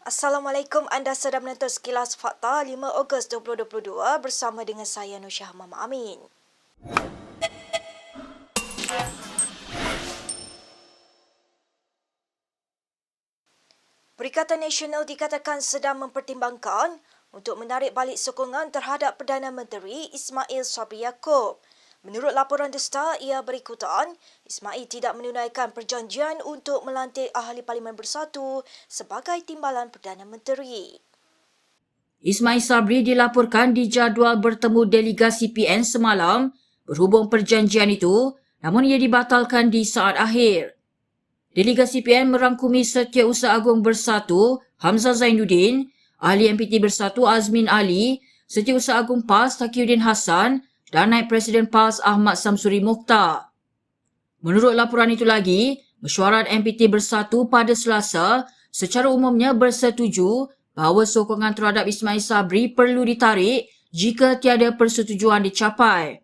Assalamualaikum, anda sedang menonton Sekilas Fakta 5 Ogos 2022 bersama dengan saya Nusyah Mama Amin. Perikatan Nasional dikatakan sedang mempertimbangkan untuk menarik balik sokongan terhadap Perdana Menteri Ismail Sabri Yaakob. Menurut laporan The Star, ia berikutan, Ismail tidak menunaikan perjanjian untuk melantik Ahli Parlimen Bersatu sebagai timbalan Perdana Menteri. Ismail Sabri dilaporkan dijadual bertemu delegasi PN semalam berhubung perjanjian itu, namun ia dibatalkan di saat akhir. Delegasi PN merangkumi Setiausaha Agung Bersatu Hamzah Zainuddin, Ahli MPT Bersatu Azmin Ali, Setiausaha Agung PAS Taqiyuddin Hassan dan Naib Presiden PAS Ahmad Samsuri Mokhtar. Menurut laporan itu lagi, mesyuarat MPT Bersatu pada Selasa secara umumnya bersetuju bahawa sokongan terhadap Ismail Sabri perlu ditarik jika tiada persetujuan dicapai.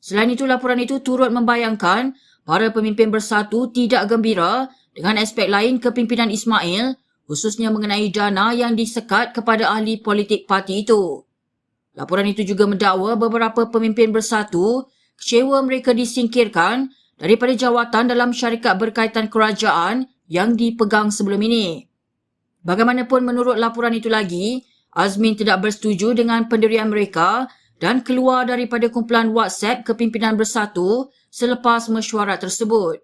Selain itu, laporan itu turut membayangkan para pemimpin Bersatu tidak gembira dengan aspek lain kepimpinan Ismail, khususnya mengenai dana yang disekat kepada ahli politik parti itu. Laporan itu juga mendakwa beberapa pemimpin Bersatu kecewa mereka disingkirkan daripada jawatan dalam syarikat berkaitan kerajaan yang dipegang sebelum ini. Bagaimanapun menurut laporan itu lagi, Azmin tidak bersetuju dengan pendirian mereka dan keluar daripada kumpulan WhatsApp kepimpinan Bersatu selepas mesyuarat tersebut.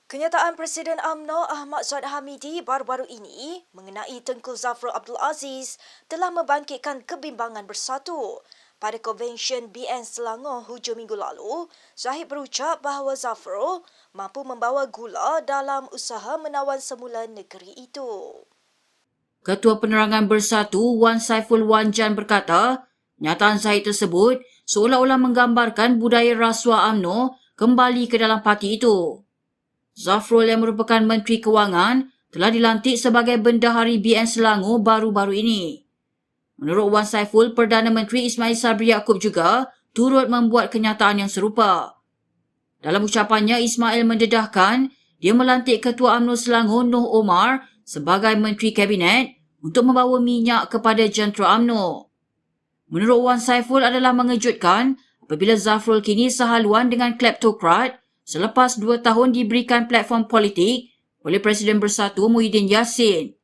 Kenyataan Presiden UMNO Ahmad Zahid Hamidi baru-baru ini mengenai Tengku Zafrul Abdul Aziz telah membangkitkan kebimbangan Bersatu. Pada konvensyen BN Selangor hujung minggu lalu, Zahid berucap bahawa Zafrul mampu membawa gula dalam usaha menawan semula negeri itu. Ketua Penerangan Bersatu Wan Saiful Wanjan berkata, nyataan Zahid tersebut seolah-olah menggambarkan budaya rasuah UMNO kembali ke dalam parti itu. Zafrul yang merupakan Menteri Kewangan telah dilantik sebagai Bendahari BN Selangor baru-baru ini. Menurut Wan Saiful, Perdana Menteri Ismail Sabri Yaakob juga turut membuat kenyataan yang serupa. Dalam ucapannya, Ismail mendedahkan dia melantik Ketua UMNO Selangor Noh Omar sebagai Menteri Kabinet untuk membawa minyak kepada jentera UMNO. Menurut Wan Saiful adalah mengejutkan apabila Zafrul kini sehaluan dengan kleptokrat selepas 2 tahun diberikan platform politik oleh Presiden Bersatu Muhyiddin Yassin.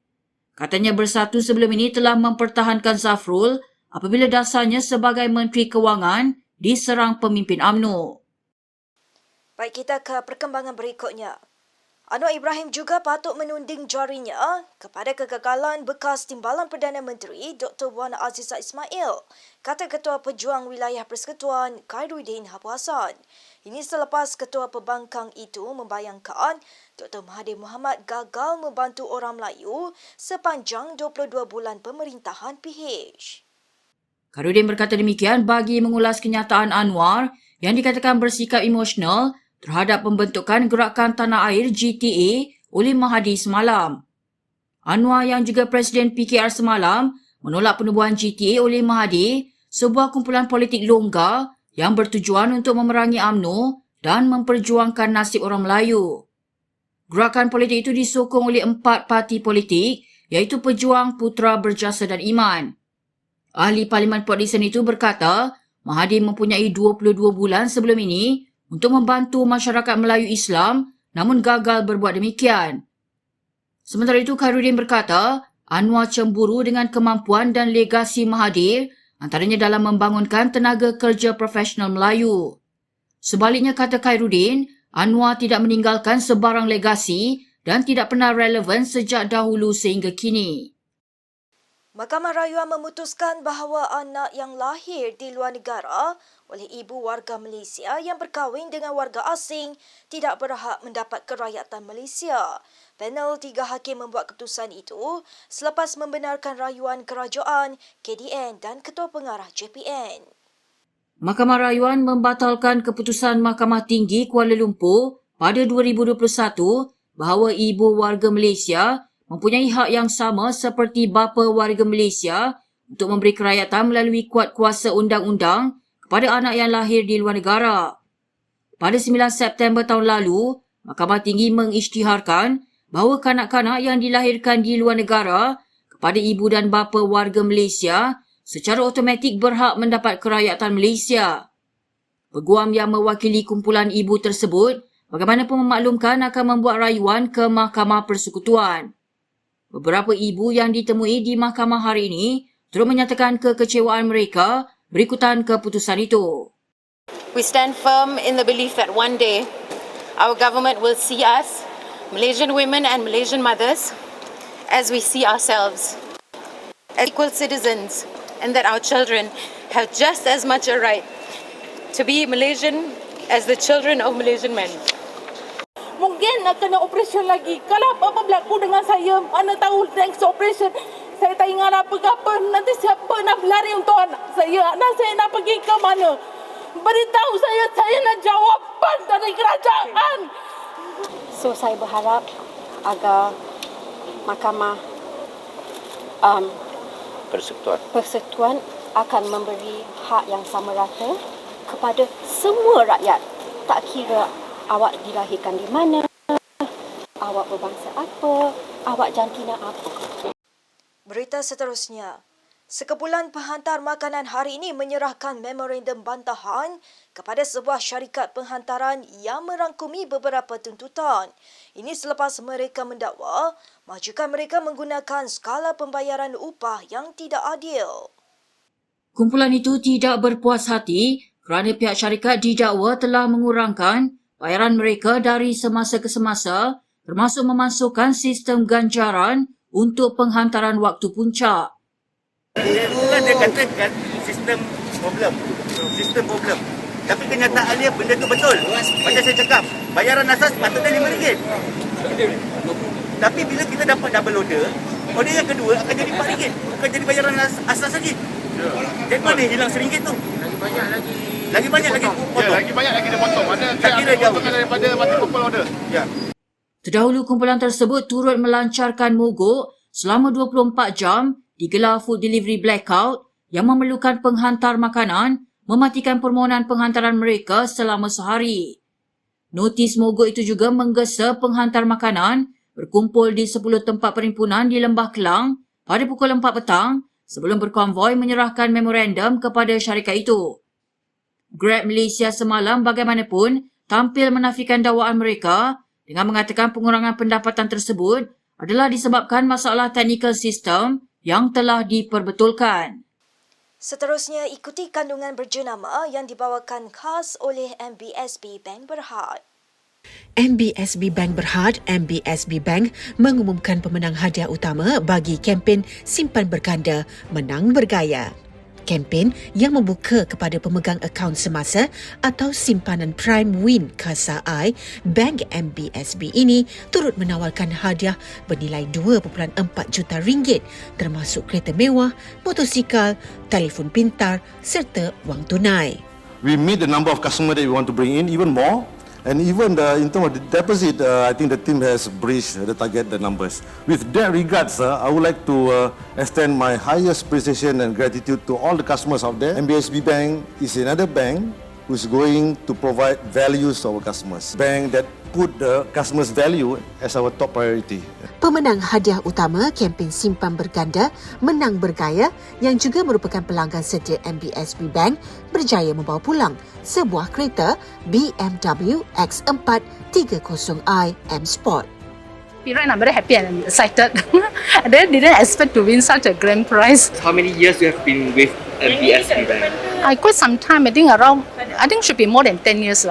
Katanya Bersatu sebelum ini telah mempertahankan Zafrul apabila dasarnya sebagai Menteri Kewangan diserang pemimpin UMNO. Baik, kita ke perkembangan berikutnya. Anwar Ibrahim juga patut menunding jarinya kepada kegagalan bekas Timbalan Perdana Menteri Dr. Wan Azizah Ismail, kata Ketua Pejuang Wilayah Persekutuan Khairuddin Hapu Hassan. Ini selepas Ketua Pembangkang itu membayangkan Dr. Mahathir Mohamad gagal membantu orang Melayu sepanjang 22 bulan pemerintahan PH. Khairuddin berkata demikian bagi mengulas kenyataan Anwar yang dikatakan bersikap emosional terhadap pembentukan Gerakan Tanah Air GTA oleh Mahathir semalam. Anwar yang juga Presiden PKR semalam menolak penubuhan GTA oleh Mahathir, sebuah kumpulan politik longgar yang bertujuan untuk memerangi UMNO dan memperjuangkan nasib orang Melayu. Gerakan politik itu disokong oleh 4 parti politik iaitu Pejuang, Putra, Berjasa dan Iman. Ahli Parlimen Port Dickson itu berkata Mahathir mempunyai 22 bulan sebelum ini untuk membantu masyarakat Melayu Islam namun gagal berbuat demikian. Sementara itu, Khairuddin berkata Anwar cemburu dengan kemampuan dan legasi Mahathir antaranya dalam membangunkan tenaga kerja profesional Melayu. Sebaliknya, kata Khairuddin, Anwar tidak meninggalkan sebarang legasi dan tidak pernah relevan sejak dahulu sehingga kini. Mahkamah Rayuan memutuskan bahawa anak yang lahir di luar negara oleh ibu warga Malaysia yang berkahwin dengan warga asing tidak berhak mendapat kerakyatan Malaysia. Panel 3 hakim membuat keputusan itu selepas membenarkan rayuan kerajaan, KDN dan Ketua Pengarah JPN. Mahkamah Rayuan membatalkan keputusan Mahkamah Tinggi Kuala Lumpur pada 2021 bahawa ibu warga Malaysia mempunyai hak yang sama seperti bapa warga Malaysia untuk memberi kerakyatan melalui kuat kuasa undang-undang kepada anak yang lahir di luar negara. Pada 9 September tahun lalu, Mahkamah Tinggi mengisytiharkan bahawa kanak-kanak yang dilahirkan di luar negara kepada ibu dan bapa warga Malaysia secara automatik berhak mendapat kerakyatan Malaysia. Peguam yang mewakili kumpulan ibu tersebut bagaimanapun memaklumkan akan membuat rayuan ke Mahkamah Persekutuan. Beberapa ibu yang ditemui di mahkamah hari ini turut menyatakan kekecewaan mereka berikutan keputusan itu. We stand firm in the belief that one day our government will see us, Malaysian women and Malaysian mothers, as we see ourselves, as equal citizens, and that our children have just as much a right to be Malaysian as the children of Malaysian men. Mungkin nak kena operation lagi. Kalau apa-apa berlaku dengan saya, mana tahu next operation, saya tak ingat apa-apa. Nanti siapa nak berlari untuk anak saya? Anak saya nak pergi ke mana? Beritahu saya nak jawapan dari kerajaan. So saya berharap agar Mahkamah Persekutuan akan memberi hak yang sama rata kepada semua rakyat. Tak kira awak dilahirkan di mana, awak berbangsa apa, awak jantina apa. Berita seterusnya. Sekumpulan penghantar makanan hari ini menyerahkan memorandum bantahan kepada sebuah syarikat penghantaran yang merangkumi beberapa tuntutan. Ini selepas mereka mendakwa majukan mereka menggunakan skala pembayaran upah yang tidak adil. Kumpulan itu tidak berpuas hati kerana pihak syarikat didakwa telah mengurangkan bayaran mereka dari semasa ke semasa, termasuk memasukkan sistem ganjaran untuk penghantaran waktu puncak. Itulah dia katakan sistem problem. Tapi kenyataannya benda tu betul. Macam saya cakap, bayaran asas patutnya RM5. Tapi bila kita dapat double order yang kedua akan jadi RM4. Bukan jadi bayaran asas lagi. Dari mana hilang RM1 tu? Lagi banyak lagi potong. Lagi banyak lagi dia potong. Tak kira jauh daripada multiple order. Ya. Terdahulu kumpulan tersebut turut melancarkan mogok selama 24 jam digelar food delivery blackout yang memerlukan penghantar makanan mematikan permohonan penghantaran mereka selama sehari. Notis mogok itu juga menggesa penghantar makanan berkumpul di 10 tempat perhimpunan di Lembah Kelang pada pukul 4 petang sebelum berkonvoi menyerahkan memorandum kepada syarikat itu. Grab Malaysia semalam bagaimanapun tampil menafikan dakwaan mereka dengan mengatakan pengurangan pendapatan tersebut adalah disebabkan masalah teknikal sistem yang telah diperbetulkan. Seterusnya, ikuti kandungan berjenama yang dibawakan khas oleh MBSB Bank Berhad. MBSB Bank Berhad, MBSB Bank mengumumkan pemenang hadiah utama bagi kempen Simpan Berganda Menang Bergaya. Kempen yang membuka kepada pemegang akaun semasa atau simpanan Prime Win Kasa I, Bank MBSB ini turut menawarkan hadiah bernilai RM2.4 juta termasuk kereta mewah, motosikal, telefon pintar serta wang tunai. We meet the number of customers that we want to bring in even more. And even in terms of the deposit, I think the team has breached the target, the numbers. With that regards, I would like to extend my highest appreciation and gratitude to all the customers out there. MBSB Bank is another bank who is going to provide values to our customers. Bank that put the customers' value as our top priority. Pemenang hadiah utama kempen Simpan Berganda Menang Bergaya yang juga merupakan pelanggan setia MBSB Bank berjaya membawa pulang sebuah kereta BMW X4 30i M Sport. Right now, I'm very happy and excited. I didn't expect to win such a grand prize. How many years you have been with MBSB Bank? Quite some time. I think should be more than 10 years.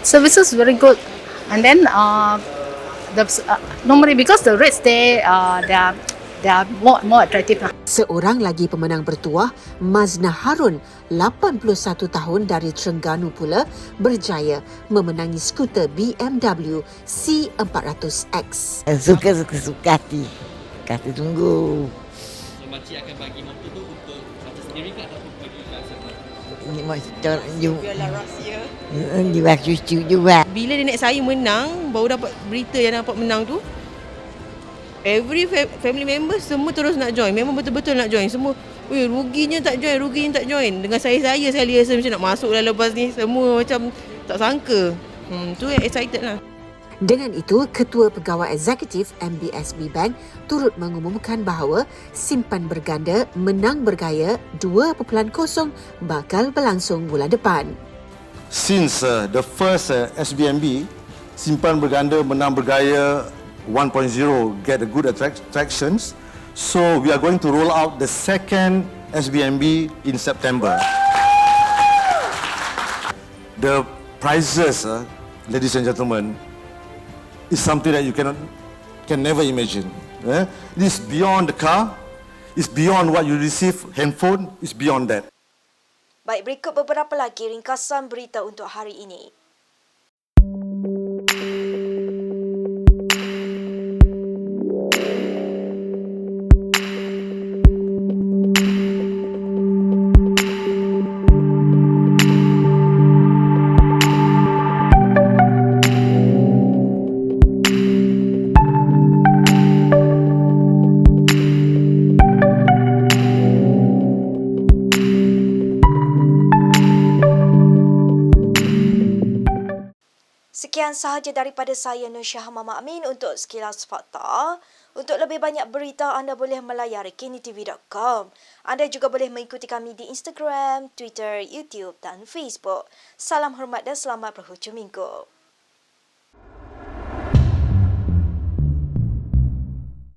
Services very good. And then normally because the rates there, they are more attractive. Seorang lagi pemenang bertuah, Mazna Harun, 81 tahun dari Terengganu pula, berjaya memenangi skuter BMW C400X. Suka hati. Kata tunggu. So, makcik akan bagi motor tu untuk makcik sendiri ke ataupun bagi siapa? Ini motor Biarlah rahsia. Dia cucu juga. Bila nenek saya menang, baru dapat berita yang dapat menang tu, every family member semua terus nak join. Memang betul-betul nak join. Semua, ruginya tak join. Dengan saya rasa macam nak masuk dah lepas ni. Semua macam tak sangka. Tu yang excited lah. Dengan itu, Ketua Pegawai Eksekutif MBSB Bank turut mengumumkan bahawa simpan berganda menang bergaya 2.0 bakal berlangsung bulan depan. Since the first SBMB, simpan berganda menang bergaya 1.0 get a good attractions, so we are going to roll out the second SBMB in September. The prizes, ladies and gentlemen, is something that you can never imagine. It is beyond the car, it's beyond what you receive, handphone, it's beyond that. Baik, berikut beberapa lagi ringkasan berita untuk hari ini. Sekian sahaja daripada saya, Nur Syah Mama Amin untuk Sekilas Fakta. Untuk lebih banyak berita, anda boleh melayari kinitv.com. Anda juga boleh mengikuti kami di Instagram, Twitter, YouTube dan Facebook. Salam hormat dan selamat berhujung minggu.